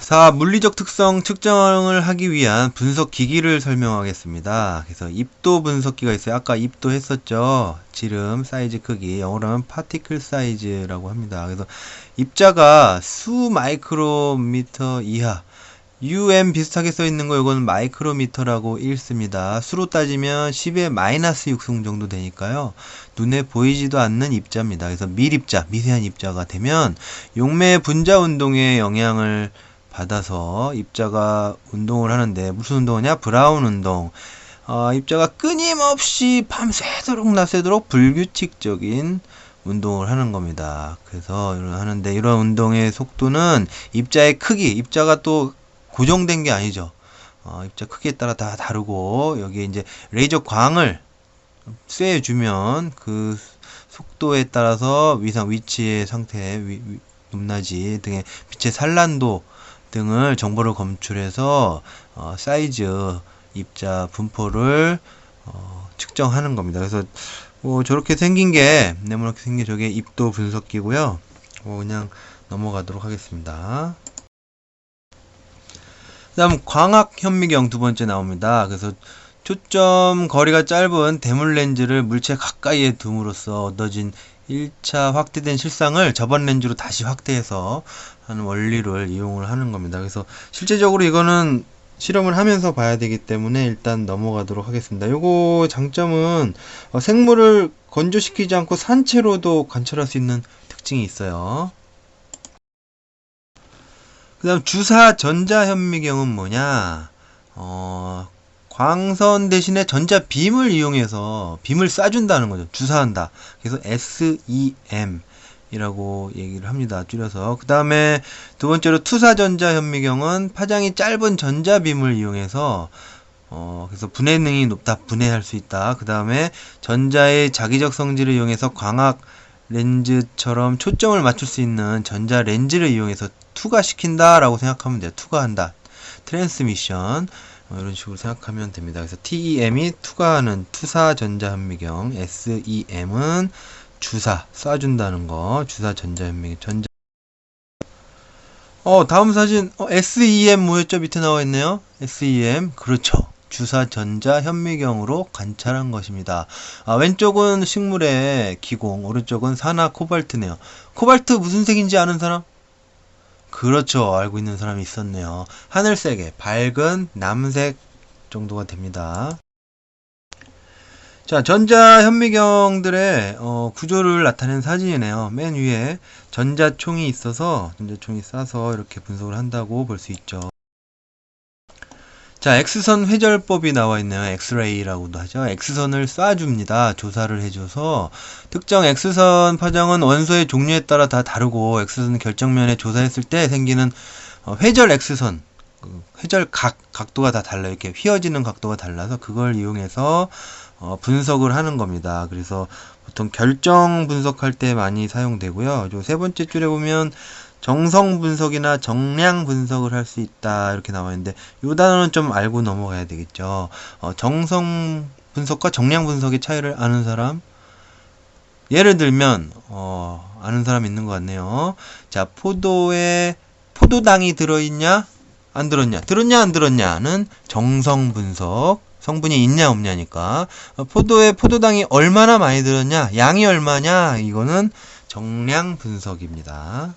자, 물리적 특성 측정을 하기 위한 분석 기기를 설명하겠습니다. 그래서 입도 분석기가 있어요. 아까 입도 했었죠. 지름, 사이즈, 크기. 영어로 하면 파티클 사이즈라고 합니다. 그래서 입자가 수 마이크로미터 이하. UM 비슷하게 써 있는 거 이거는 마이크로미터라고 읽습니다. 수로 따지면 10의 마이너스 6승 정도 되니까요. 눈에 보이지도 않는 입자입니다. 그래서 밀입자, 미세한 입자가 되면 용매 분자 운동에 영향을 받아서 입자가 운동을 하는데 무슨 운동이냐? 브라운 운동. 입자가 끊임없이 밤새도록 낮새도록 불규칙적인 운동을 하는 겁니다. 그래서 하는데 이런 운동의 속도는 입자의 크기, 입자가 또 고정된 게 아니죠. 입자 크기에 따라 다 다르고 여기에 이제 레이저 광을 쐬주면 그 속도에 따라서 위치의 상태, 높낮이 등의 빛의 산란도 등을 정보를 검출해서 사이즈, 입자 분포를 측정하는 겁니다. 그래서 저렇게 생긴 게 네모나게 생긴 저게 입도 분석기고요. 그냥 넘어가도록 하겠습니다. 그 다음 광학 현미경 두 번째 나옵니다. 그래서 초점 거리가 짧은 대물 렌즈를 물체 가까이에 둠으로써 얻어진 1차 확대된 실상을 저번 렌즈로 다시 확대해서 하는 원리를 이용을 하는 겁니다. 그래서 실제적으로 이거는 실험을 하면서 봐야 되기 때문에 일단 넘어가도록 하겠습니다. 요거 장점은 생물을 건조시키지 않고 산채로도 관찰할 수 있는 특징이 있어요. 그 다음 주사 전자현미경은 뭐냐? 광선 대신에 전자빔을 이용해서 빔을 쏴준다는 거죠. 주사한다. 그래서 SEM 이라고 얘기를 합니다. 줄여서. 그 다음에 두 번째로 투사전자현미경은 파장이 짧은 전자빔을 이용해서 그래서 분해능이 높다. 분해할 수 있다. 그 다음에 전자의 자기적 성질을 이용해서 광학 렌즈처럼 초점을 맞출 수 있는 전자 렌즈를 이용해서 투과시킨다 라고 생각하면 돼요. 투과한다. 트랜스미션 이런 식으로 생각하면 됩니다. 그래서 TEM이 투과하는 투사전자현미경, SEM은 주사 쏴준다는 거. 주사 전자현미경. 다음 사진 SEM 뭐였죠? 밑에 나와 있네요. SEM 그렇죠. 주사 전자 현미경으로 관찰한 것입니다. 왼쪽은 식물의 기공, 오른쪽은 산화 코발트네요. 코발트 무슨 색인지 아는 사람? 그렇죠. 알고 있는 사람이 있었네요. 하늘색의 밝은 남색 정도가 됩니다. 자, 전자 현미경들의 구조를 나타낸 사진이네요. 맨 위에 전자총이 있어서 전자총이 쏴서 이렇게 분석을 한다고 볼 수 있죠. 자, X선 회절법이 나와 있네요. 엑스레이라고도 하죠. X선을 쏴줍니다. 조사를 해줘서 특정 X선 파장은 원소의 종류에 따라 다 다르고 X선 결정면에 조사했을 때 생기는 회절 X선 회절 각도가 다 달라요. 이렇게 휘어지는 각도가 달라서 그걸 이용해서 분석을 하는 겁니다. 그래서 보통 결정 분석할 때 많이 사용되고요. 세 번째 줄에 보면 정성 분석이나 정량 분석을 할 수 있다 이렇게 나와 있는데 이 단어는 좀 알고 넘어가야 되겠죠. 정성 분석과 정량 분석의 차이를 아는 사람? 예를 들면 아는 사람 있는 것 같네요. 자, 포도에 포도당이 들어있냐? 안 들었냐? 들었냐 안 들었냐는 정성 분석. 성분이 있냐 없냐니까. 포도에 포도당이 얼마나 많이 들었냐? 양이 얼마냐? 이거는 정량 분석입니다.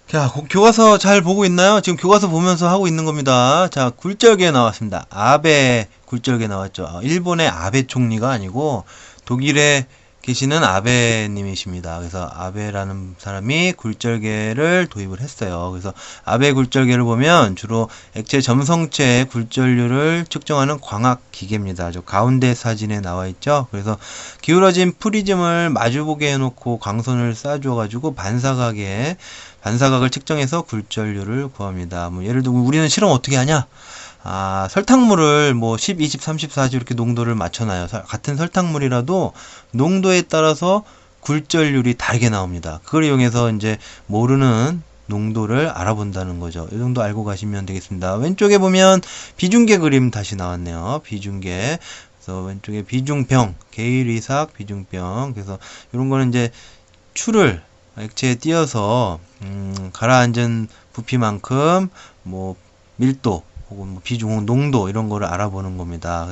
자, 교과서 잘 보고 있나요? 지금 교과서 보면서 하고 있는 겁니다. 자, 굴절계 나왔습니다. 아베 굴절계 나왔죠. 일본의 아베 총리가 아니고 독일에 계시는 아베님이십니다. 그래서 아베라는 사람이 굴절계를 도입을 했어요. 그래서 아베 굴절계를 보면 주로 액체 점성체의 굴절률을 측정하는 광학 기계입니다. 저 가운데 사진에 나와 있죠. 그래서 기울어진 프리즘을 마주보게 해놓고 광선을 쏴줘가지고 반사각을 측정해서 굴절률을 구합니다. 예를 들어 우리는 실험 어떻게 하냐? 설탕물을 10, 20, 30, 40 이렇게 농도를 맞춰놔요. 같은 설탕물이라도 농도에 따라서 굴절률이 다르게 나옵니다. 그걸 이용해서 이제 모르는 농도를 알아본다는 거죠. 이 정도 알고 가시면 되겠습니다. 왼쪽에 보면 비중계 그림 다시 나왔네요. 비중계. 그래서 왼쪽에 비중병, 게일 이삭 비중병. 그래서 이런 거는 이제 추를 액체에 띄어서 가라앉은 부피만큼 뭐 밀도 혹은 뭐 비중 혹은 농도 이런 거를 알아보는 겁니다.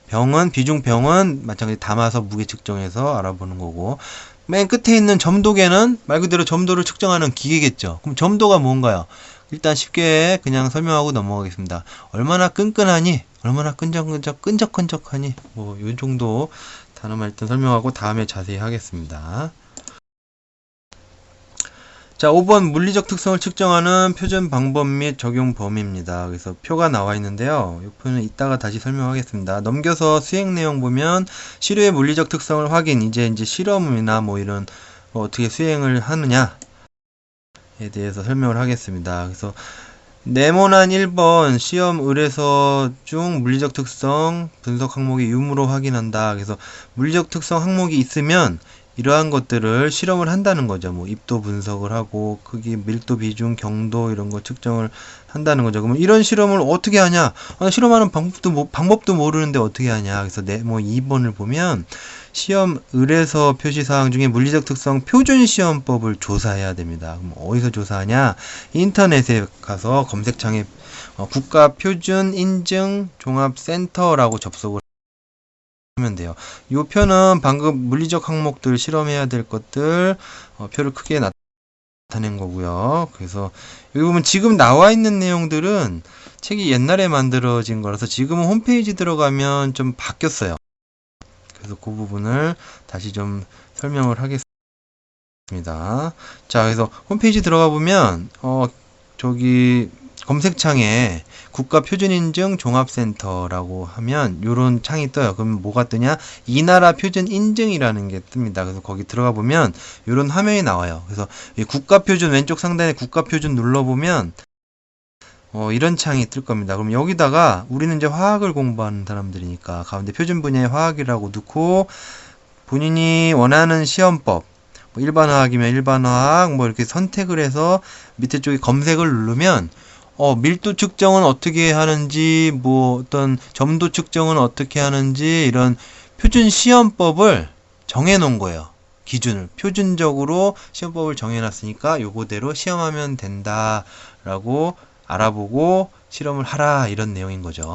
병은 비중병은 마찬가지 담아서 무게 측정해서 알아보는 거고, 맨 끝에 있는 점도계는 말 그대로 점도를 측정하는 기계겠죠. 그럼 점도가 뭔가요? 일단 쉽게 그냥 설명하고 넘어가겠습니다. 얼마나 끈끈하니, 얼마나 끈적끈적하니, 뭐 요 정도 단어만 일단 설명하고 다음에 자세히 하겠습니다. 자, 5번 물리적 특성을 측정하는 표준 방법 및 적용 범위입니다. 그래서 표가 나와 있는데요. 이 표는 이따가 다시 설명하겠습니다. 넘겨서 수행 내용 보면 시료의 물리적 특성을 확인, 이제 실험이나 뭐 이런 어떻게 수행을 하느냐에 대해서 설명을 하겠습니다. 그래서 네모난 1번 시험 의뢰서 중 물리적 특성 분석 항목의 유무로 확인한다. 그래서 물리적 특성 항목이 있으면 이러한 것들을 실험을 한다는 거죠. 뭐 입도 분석을 하고 크기, 밀도, 비중, 경도 이런 거 측정을 한다는 거죠. 그러면 이런 실험을 어떻게 하냐? 실험하는 방법도 모르는데 어떻게 하냐? 그래서 네모 2번을 보면 시험 의뢰서 표시사항 중에 물리적 특성 표준 시험법을 조사해야 됩니다. 그럼 어디서 조사하냐? 인터넷에 가서 검색창에 국가 표준 인증 종합센터라고 접속을 하면 돼요. 이 표는 방금 물리적 항목들 실험해야 될 것들 표를 크게 나타낸 거고요. 그래서 여기 보면 지금 나와 있는 내용들은 책이 옛날에 만들어진 거라서 지금은 홈페이지 들어가면 좀 바뀌었어요. 그래서 그 부분을 다시 좀 설명을 하겠습니다. 자, 그래서 홈페이지 들어가 보면 저기 검색창에 국가표준인증 종합센터라고 하면 요런 창이 떠요. 그럼 뭐가 뜨냐? 이 나라 표준 인증이라는 게 뜹니다. 그래서 거기 들어가 보면 요런 화면이 나와요. 그래서 이 국가표준 왼쪽 상단에 국가표준 눌러보면 이런 창이 뜰 겁니다. 그럼 여기다가 우리는 이제 화학을 공부하는 사람들이니까 가운데 표준 분야의 화학이라고 넣고 본인이 원하는 시험법 뭐 일반화학이면 일반화학 뭐 이렇게 선택을 해서 밑에 쪽에 검색을 누르면 밀도 측정은 어떻게 하는지 뭐 어떤 점도 측정은 어떻게 하는지 이런 표준 시험법을 정해 놓은 거예요. 기준을 표준적으로 시험법을 정해 놨으니까 요거대로 시험하면 된다라고 알아보고 실험을 하라 이런 내용인 거죠.